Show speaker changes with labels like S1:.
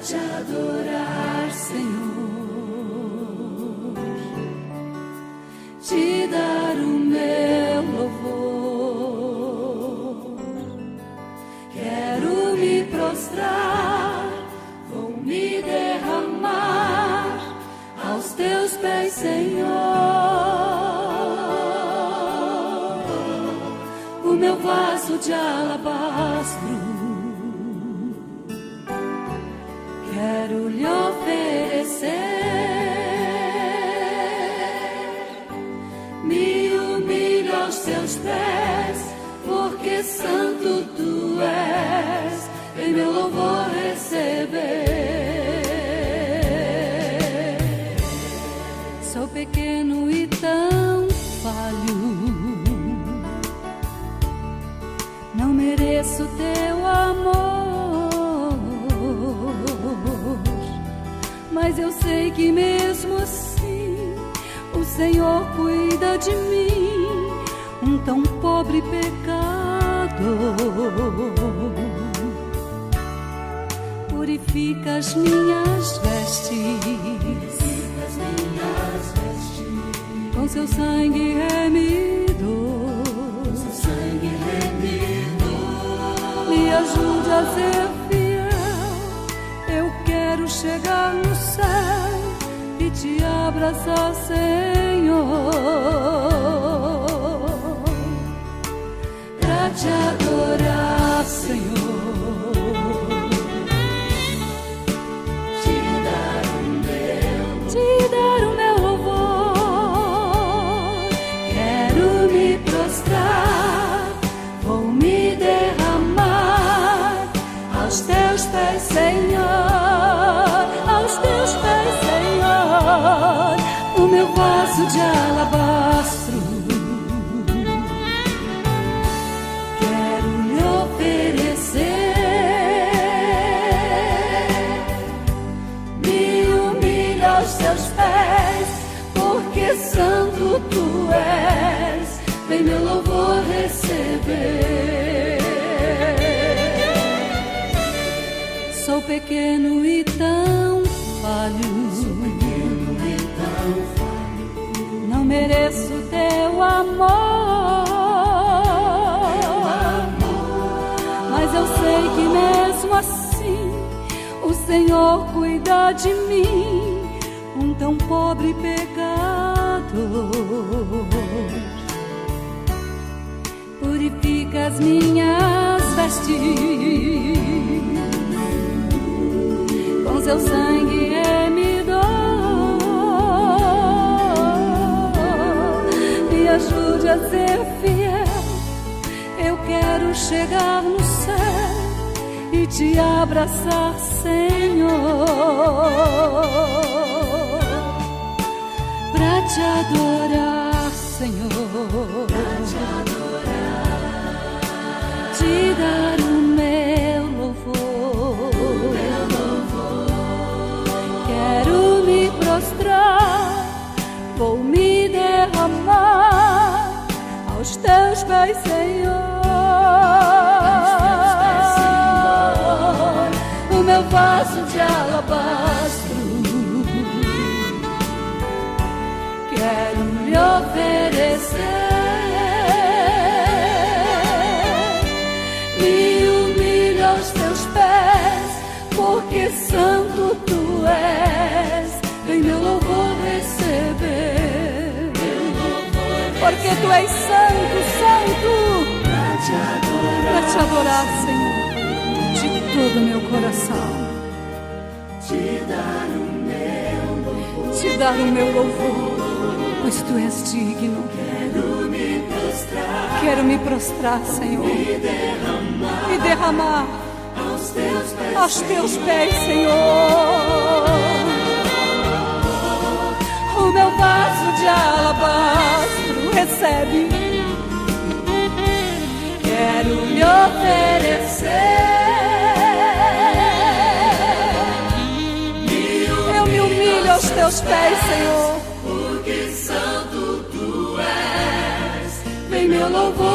S1: Te adorar, Senhor, te dar o meu louvor. Quero me prostrar, vou me derramar aos teus pés, Senhor. O meu vaso de alabastro quero lhe oferecer, me humilho aos teus pés, porque santo tu és, vem meu louvor receber. Sou pequeno e tão falho, não mereço teu amor, mas eu sei que mesmo assim o Senhor cuida de mim, um tão pobre pecador. Purifica as minhas vestes, com seu sangue remido, me ajude a ser fiel. Eu quero chegar no céu e te abraçar, Senhor, pra te adorar, Senhor, te dar o meu louvor. Quero me prostrar, vou me derramar aos teus pés, Senhor, aos teus pés, Senhor. O meu vaso de alabastro quero lhe oferecer, me humilho aos teus pés, porque santo tu és, vem meu louvor receber. Sou pequeno e tão falho, não mereço teu amor, mas eu sei que mesmo assim o Senhor cuida de mim, um tão pobre pecador. Purifica as minhas vestes, com seu sangue remido, me ajude a ser fiel. Eu quero chegar no céu e te abraçar, Senhor, pra te adorar, Senhor, te dar o meu louvor. Quero me prostrar, vou me derramar aos teus pés, Senhor. O meu vaso de alabastro quero lhe oferecer, me humilho aos teus pés, porque santo tu és, vem meu louvor receber. Porque tu és santo, santo, pra te adorar, Senhor, de todo o meu coração, te dar o meu louvor, pois tu és digno. Quero me prostrar, Senhor, e derramar aos teus pés, Senhor. O meu vaso de alabastro, recebe. Quero lhe oferecer. Eu me humilho aos teus pés, Senhor,
S2: porque santo tu és.
S1: vem meu louvor